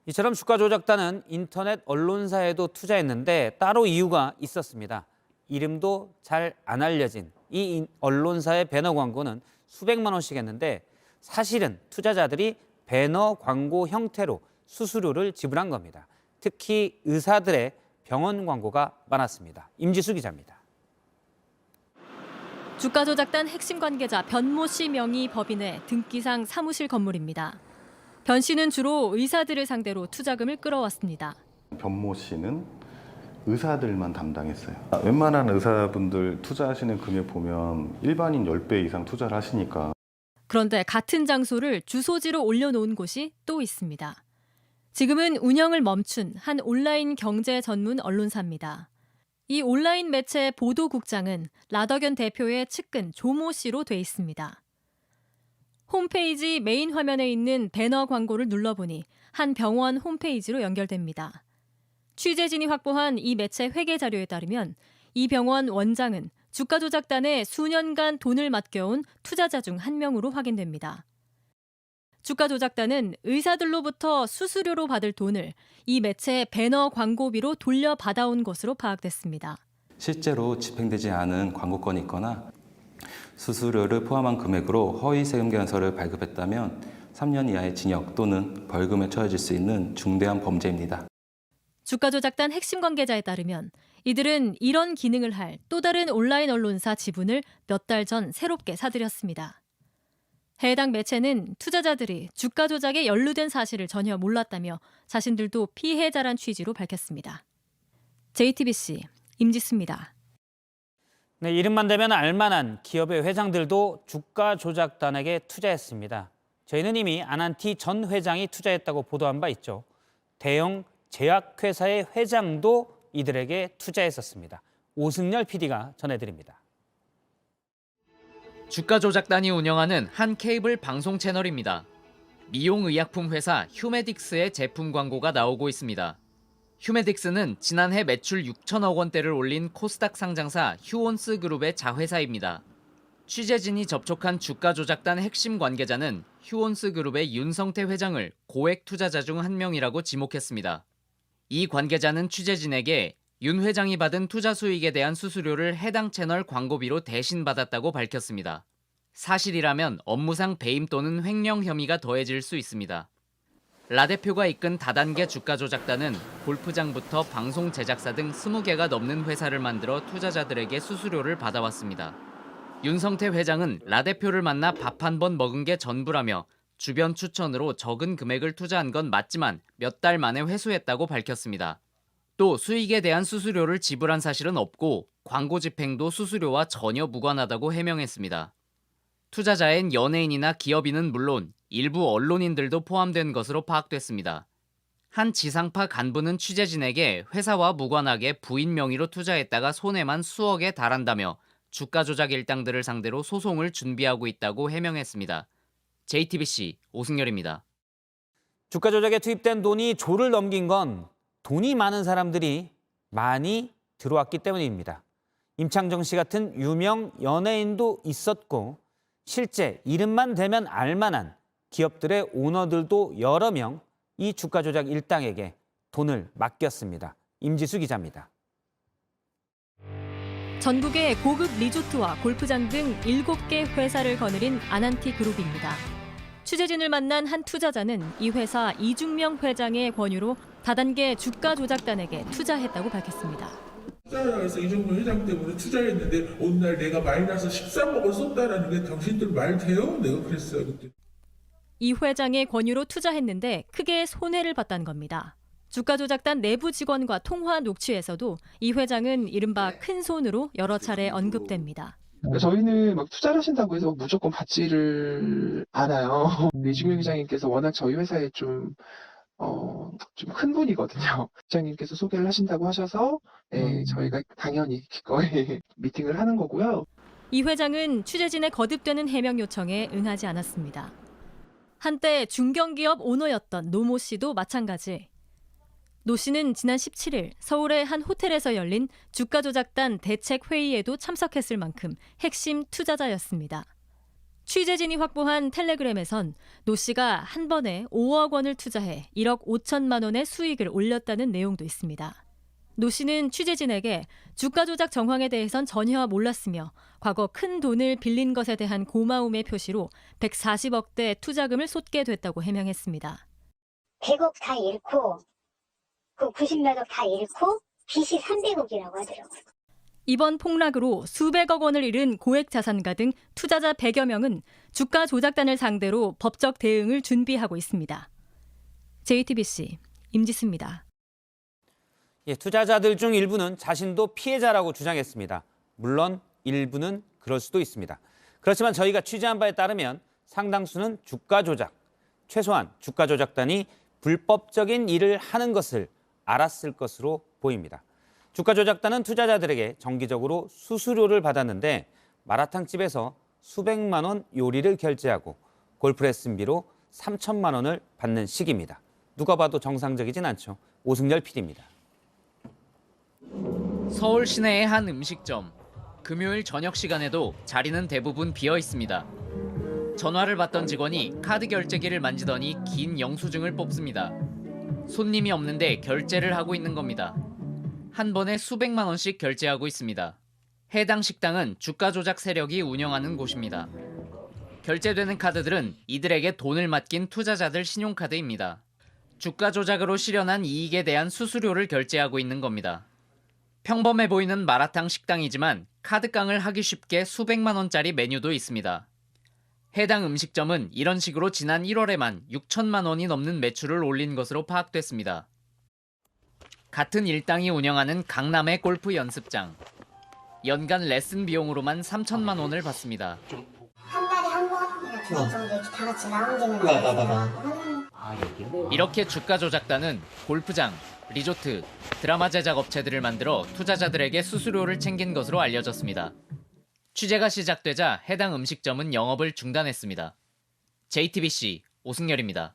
이처럼 주가 조작단은 인터넷 언론사에도 투자했는데 따로 이유가 있었습니다. 이름도 잘 안 알려진 이 언론사의 배너 광고는 수백만 원씩 했는데 사실은 투자자들이 배너 광고 형태로 수수료를 지불한 겁니다. 특히 의사들의 병원 광고가 많았습니다. 임지수 기자입니다. 주가 조작단 핵심 관계자 변모 씨 명의 법인의 등기상 사무실 건물입니다. 변 씨는 주로 의사들을 상대로 투자금을 끌어왔습니다. 변모 씨는 의사들만 담당했어요. 웬만한 의사분들 투자하시는 금액 보면 일반인 10배 이상 투자를 하시니까. 그런데 같은 장소를 주소지로 올려놓은 곳이 또 있습니다. 지금은 운영을 멈춘 한 온라인 경제 전문 언론사입니다. 이 온라인 매체 보도국장은 라더견 대표의 측근 조모 씨로 돼 있습니다. 홈페이지 메인 화면에 있는 배너 광고를 눌러보니 한 병원 홈페이지로 연결됩니다. 취재진이 확보한 이 매체 회계 자료에 따르면 이 병원 원장은 주가 조작단에 수년간 돈을 맡겨온 투자자 중 한 명으로 확인됩니다. 주가 조작단은 의사들로부터 수수료로 받을 돈을 이 매체 배너 광고비로 돌려받아온 것으로 파악됐습니다. 실제로 집행되지 않은 광고건이 있거나 수수료를 포함한 금액으로 허위 세금 계산서를 발급했다면 3년 이하의 징역 또는 벌금에 처해질 수 있는 중대한 범죄입니다. 주가 조작단 핵심 관계자에 따르면 이들은 이런 기능을 할 또 다른 온라인 언론사 지분을 몇 달 전 새롭게 사들였습니다. 해당 매체는 투자자들이 주가 조작에 연루된 사실을 전혀 몰랐다며 자신들도 피해자란 취지로 밝혔습니다. JTBC 임지수입니다. 네, 이름만 대면 알만한 기업의 회장들도 주가 조작단에게 투자했습니다. 저희는 이미 아난티 전 회장이 투자했다고 보도한 바 있죠. 대형 제약회사의 회장도 이들에게 투자했었습니다. 오승열 PD가 전해드립니다. 주가 조작단이 운영하는 한 케이블 방송 채널입니다. 미용의약품 회사 휴메딕스의 제품 광고가 나오고 있습니다. 휴메딕스는 지난해 매출 6천억 원대를 올린 코스닥 상장사 휴온스 그룹의 자회사입니다. 취재진이 접촉한 주가 조작단 핵심 관계자는 휴온스 그룹의 윤성태 회장을 고액 투자자 중 한 명이라고 지목했습니다. 이 관계자는 취재진에게 윤 회장이 받은 투자 수익에 대한 수수료를 해당 채널 광고비로 대신 받았다고 밝혔습니다. 사실이라면 업무상 배임 또는 횡령 혐의가 더해질 수 있습니다. 라 대표가 이끈 다단계 주가 조작단은 골프장부터 방송 제작사 등 20개가 넘는 회사를 만들어 투자자들에게 수수료를 받아왔습니다. 윤성태 회장은 라 대표를 만나 밥 한 번 먹은 게 전부라며 주변 추천으로 적은 금액을 투자한 건 맞지만 몇 달 만에 회수했다고 밝혔습니다. 또 수익에 대한 수수료를 지불한 사실은 없고 광고 집행도 수수료와 전혀 무관하다고 해명했습니다. 투자자엔 연예인이나 기업인은 물론 일부 언론인들도 포함된 것으로 파악됐습니다. 한 지상파 간부는 취재진에게 회사와 무관하게 부인 명의로 투자했다가 손해만 수억에 달한다며 주가 조작 일당들을 상대로 소송을 준비하고 있다고 해명했습니다. JTBC 오승열입니다. 주가 조작에 투입된 돈이 조를 넘긴 건 돈이 많은 사람들이 많이 들어왔기 때문입니다. 임창정 씨 같은 유명 연예인도 있었고 실제 이름만 대면 알만한 기업들의 오너들도 여러 명 이 주가 조작 일당에게 돈을 맡겼습니다. 임지수 기자입니다. 전국의 고급 리조트와 골프장 등 7개 회사를 거느린 아난티 그룹입니다. 취재진을 만난 한 투자자는 이 회사 이중명 회장의 권유로 다단계 주가 조작단에게 투자했다고 밝혔습니다. 투자를 해서 이종명 회장 때문에 투자했는데 어느 날 내가 마이너스 13억을 썼다라는 게 당신들 말 돼요? 내가 그랬어요 그때. 이 회장의 권유로 투자했는데 크게 손해를 봤다는 겁니다. 주가 조작단 내부 직원과 통화 녹취에서도 이 회장은 이른바 큰 손으로 여러 차례 언급됩니다. 저희는 막 투자를 하신다고 해서 무조건 받지를 않아요. 이중명 회장님께서 워낙 저희 회사에 좀 큰 분이거든요. 회장님께서 소개를 하신다고 하셔서 저희가 당연히 기꺼이 미팅을 하는 거고요. 이 회장은 취재진의 거듭되는 해명 요청에 응하지 않았습니다. 한때 중견기업 오너였던 노모 씨도 마찬가지. 노 씨는 지난 17일 서울의 한 호텔에서 열린 주가 조작단 대책 회의에도 참석했을 만큼 핵심 투자자였습니다. 취재진이 확보한 텔레그램에선 노 씨가 한 번에 5억 원을 투자해 1억 5천만 원의 수익을 올렸다는 내용도 있습니다. 노 씨는 취재진에게 주가 조작 정황에 대해선 전혀 몰랐으며 과거 큰 돈을 빌린 것에 대한 고마움의 표시로 140억대 투자금을 쏟게 됐다고 해명했습니다. 100억 다 잃고 그 90몇 억 다 잃고 빚이 300억이라고 하더라고요. 이번 폭락으로 수백억 원을 잃은 고액 자산가 등 투자자 100여 명은 주가 조작단을 상대로 법적 대응을 준비하고 있습니다. JTBC 임지수입니다. 예, 투자자들 중 일부는 자신도 피해자라고 주장했습니다. 물론 일부는 그럴 수도 있습니다. 그렇지만 저희가 취재한 바에 따르면 상당수는 주가 조작, 최소한 주가 조작단이 불법적인 일을 하는 것을 알았을 것으로 보입니다. 주가 조작단은 투자자들에게 정기적으로 수수료를 받았는데 마라탕집에서 수백만 원 요리를 결제하고 골프 레슨비로 3천만 원을 받는 식입니다. 누가 봐도 정상적이진 않죠. 오승열 PD입니다. 서울 시내의 한 음식점. 금요일 저녁 시간에도 자리는 대부분 비어 있습니다. 전화를 받던 직원이 카드 결제기를 만지더니 긴 영수증을 뽑습니다. 손님이 없는데 결제를 하고 있는 겁니다. 한 번에 수백만 원씩 결제하고 있습니다. 해당 식당은 주가 조작 세력이 운영하는 곳입니다. 결제되는 카드들은 이들에게 돈을 맡긴 투자자들 신용카드입니다. 주가 조작으로 실현한 이익에 대한 수수료를 결제하고 있는 겁니다. 평범해 보이는 마라탕 식당이지만 카드깡을 하기 쉽게 수백만 원짜리 메뉴도 있습니다. 해당 음식점은 이런 식으로 지난 1월에만 6천만 원이 넘는 매출을 올린 것으로 파악됐습니다. 같은 일당이 운영하는 강남의 골프 연습장. 연간 레슨 비용으로만 3천만 원을 받습니다. 한 달에 한 번이나 두 번 정도 이렇게 다 같이 라운딩을 하는. 이렇게 주가 조작단은 골프장, 리조트, 드라마 제작 업체들을 만들어 투자자들에게 수수료를 챙긴 것으로 알려졌습니다. 취재가 시작되자 해당 음식점은 영업을 중단했습니다. JTBC 오승열입니다.